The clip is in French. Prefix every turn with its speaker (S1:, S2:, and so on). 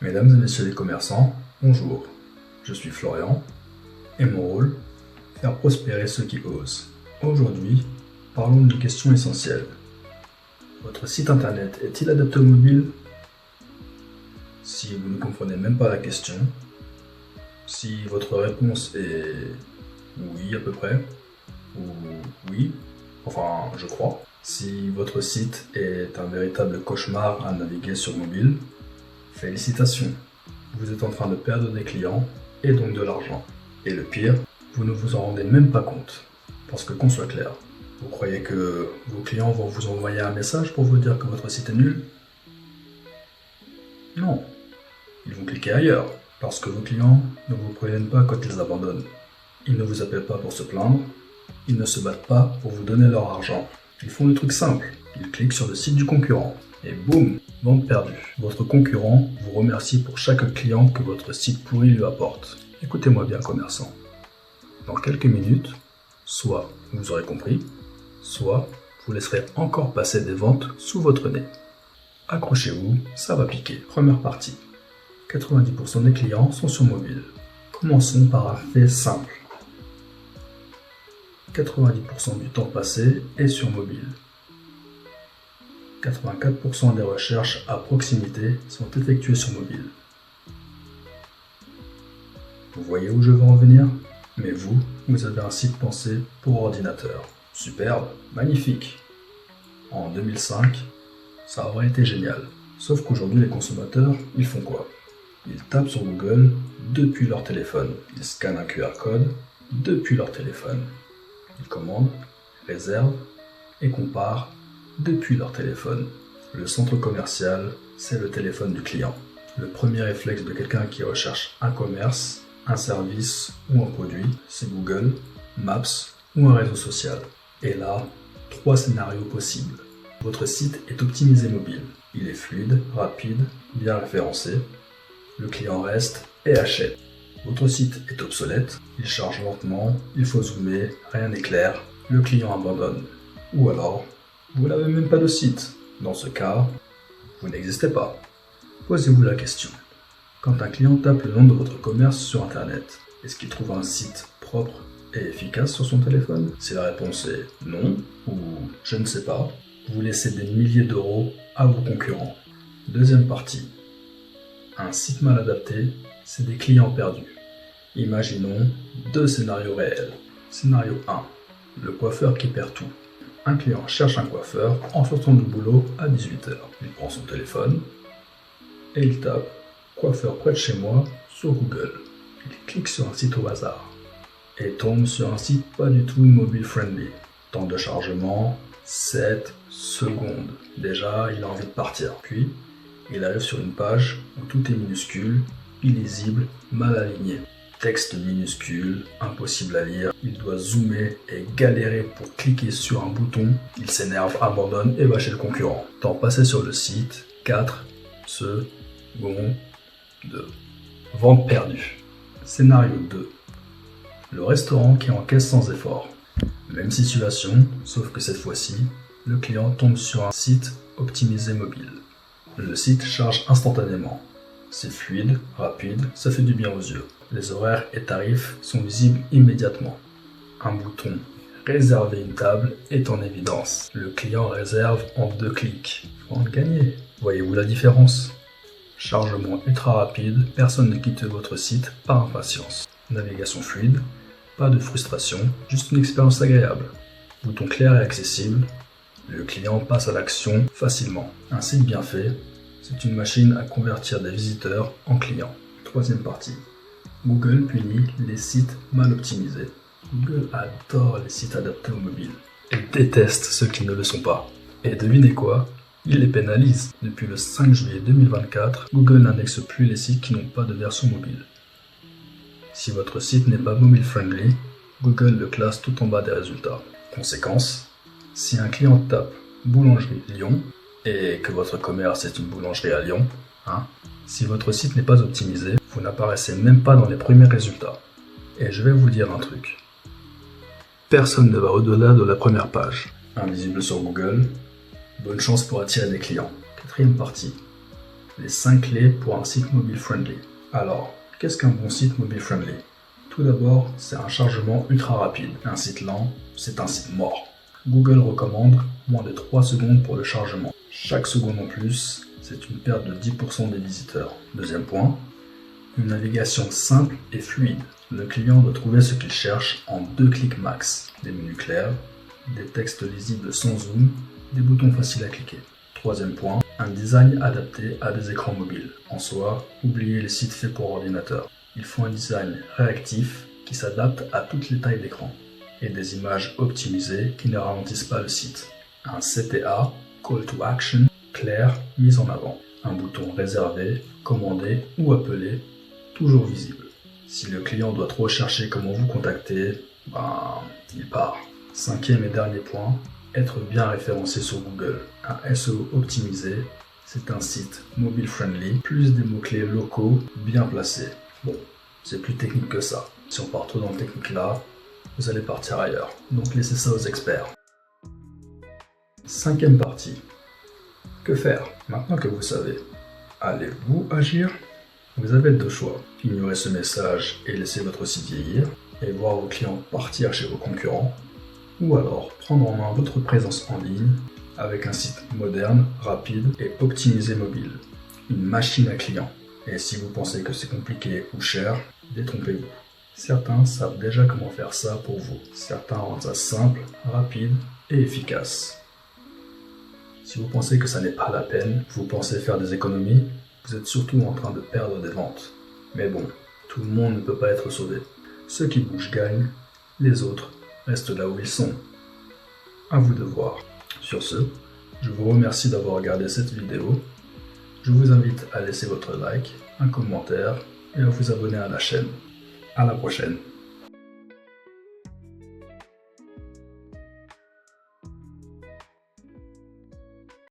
S1: Mesdames et messieurs les commerçants, bonjour. Je suis Florian et mon rôle, faire prospérer ceux qui osent. Aujourd'hui, parlons d'une question essentielle. Votre site internet est-il adapté au mobile? Si vous ne comprenez même pas la question, si votre réponse est oui à peu près, ou oui, enfin je crois, si votre site est un véritable cauchemar à naviguer sur mobile, félicitations, vous êtes en train de perdre des clients et donc de l'argent. Et le pire, vous ne vous en rendez même pas compte. Parce que qu'on soit clair, vous croyez que vos clients vont vous envoyer un message pour vous dire que votre site est nul? Non, ils vont cliquer ailleurs. Parce que vos clients ne vous préviennent pas quand ils abandonnent. Ils ne vous appellent pas pour se plaindre, ils ne se battent pas pour vous donner leur argent. Ils font le truc simple, ils cliquent sur le site du concurrent. Et boum, vente perdue. Votre concurrent vous remercie pour chaque client que votre site pourri lui apporte. Écoutez-moi bien, commerçant. Dans quelques minutes, soit vous aurez compris, soit vous laisserez encore passer des ventes sous votre nez. Accrochez-vous, ça va piquer. Première partie. 90% des clients sont sur mobile. Commençons par un fait simple. 90% du temps passé est sur mobile. 84% des recherches à proximité sont effectuées sur mobile. Vous voyez où je veux en venir? Mais vous avez un site pensé pour ordinateur. Superbe, magnifique. En 2005, ça aurait été génial. Sauf qu'aujourd'hui, les consommateurs, ils font quoi? Ils tapent sur Google depuis leur téléphone. Ils scannent un QR code depuis leur téléphone. Ils commandent, réservent et comparent depuis leur téléphone. Le centre commercial, c'est le téléphone du client. Le premier réflexe de quelqu'un qui recherche un commerce, un service ou un produit, c'est Google, Maps ou un réseau social. Et là, 3 scénarios possibles. Votre site est optimisé mobile. Il est fluide, rapide, bien référencé. Le client reste et achète. Votre site est obsolète, il charge lentement, il faut zoomer, rien n'est clair, le client abandonne. Ou alors, vous n'avez même pas de site. Dans ce cas, vous n'existez pas. Posez-vous la question. Quand un client tape le nom de votre commerce sur Internet, est-ce qu'il trouve un site propre et efficace sur son téléphone? Si la réponse est non, ou je ne sais pas, vous laissez des milliers d'euros à vos concurrents. Deuxième partie. Un site mal adapté, c'est des clients perdus. Imaginons 2 scénarios réels. Scénario 1. Le coiffeur qui perd tout. Un client cherche un coiffeur en sortant du boulot à 18h. Il prend son téléphone et il tape « coiffeur près de chez moi » sur Google. Il clique sur un site au hasard et tombe sur un site pas du tout mobile friendly. Temps de chargement, 7 secondes. Déjà, il a envie de partir. Puis, il arrive sur une page où tout est minuscule, illisible, mal aligné. Texte minuscule, impossible à lire, il doit zoomer et galérer pour cliquer sur un bouton, il s'énerve, abandonne et va chez le concurrent. Temps passé sur le site, 4 secondes. Vente perdue. Scénario 2. Le restaurant qui encaisse sans effort. Même situation, sauf que cette fois-ci, le client tombe sur un site optimisé mobile. Le site charge instantanément. C'est fluide, rapide, ça fait du bien aux yeux. Les horaires et tarifs sont visibles immédiatement. Un bouton « Réserver une table » est en évidence. Le client réserve en 2 clics. Vente gagnée. Voyez-vous la différence? Chargement ultra rapide, personne ne quitte votre site par impatience. Navigation fluide, pas de frustration, juste une expérience agréable. Bouton clair et accessible, le client passe à l'action facilement. Un site bien fait, c'est une machine à convertir des visiteurs en clients. Troisième partie. Google punit les sites mal optimisés. Google adore les sites adaptés au mobile et déteste ceux qui ne le sont pas. Et devinez quoi? Il les pénalise. Depuis le 5 juillet 2024, Google n'indexe plus les sites qui n'ont pas de version mobile. Si votre site n'est pas mobile friendly, Google le classe tout en bas des résultats. Conséquence, si un client tape boulangerie Lyon et que votre commerce est une boulangerie à Lyon, si votre site n'est pas optimisé, vous n'apparaissez même pas dans les premiers résultats. Et je vais vous dire un truc. Personne ne va au-delà de la première page. Invisible sur Google, bonne chance pour attirer des clients. Quatrième partie. les 5 clés pour un site mobile friendly. Alors, qu'est-ce qu'un bon site mobile friendly? Tout d'abord, c'est un chargement ultra rapide. Un site lent, c'est un site mort. Google recommande moins de 3 secondes pour le chargement. Chaque seconde en plus, c'est une perte de 10% des visiteurs. Deuxième point, une navigation simple et fluide. Le client doit trouver ce qu'il cherche en 2 clics max. Des menus clairs, des textes lisibles sans zoom, des boutons faciles à cliquer. Troisième point, un design adapté à des écrans mobiles. En soi, oubliez les sites faits pour ordinateur. Il faut un design réactif qui s'adapte à toutes les tailles d'écran et des images optimisées qui ne ralentissent pas le site. Un CTA, Call to Action, clair, mis en avant. Un bouton réservé, commandé ou appelé, toujours visible. Si le client doit trop chercher comment vous contacter, il part. Cinquième et dernier point, être bien référencé sur Google. Un SEO optimisé, c'est un site mobile friendly, plus des mots-clés locaux bien placés. Bon, c'est plus technique que ça. Si on part trop dans le technique là, vous allez partir ailleurs. Donc laissez ça aux experts. Cinquième partie. Que faire? Maintenant que vous savez, allez-vous agir? Vous avez 2 choix. Ignorer ce message et laisser votre site vieillir et voir vos clients partir chez vos concurrents. Ou alors prendre en main votre présence en ligne avec un site moderne, rapide et optimisé mobile. Une machine à clients. Et si vous pensez que c'est compliqué ou cher, détrompez-vous. Certains savent déjà comment faire ça pour vous. Certains rendent ça simple, rapide et efficace. Si vous pensez que ça n'est pas la peine, vous pensez faire des économies, vous êtes surtout en train de perdre des ventes. Mais bon, tout le monde ne peut pas être sauvé. Ceux qui bougent gagnent, les autres restent là où ils sont. À vous de voir. Sur ce, je vous remercie d'avoir regardé cette vidéo. Je vous invite à laisser votre like, un commentaire et à vous abonner à la chaîne. À la prochaine.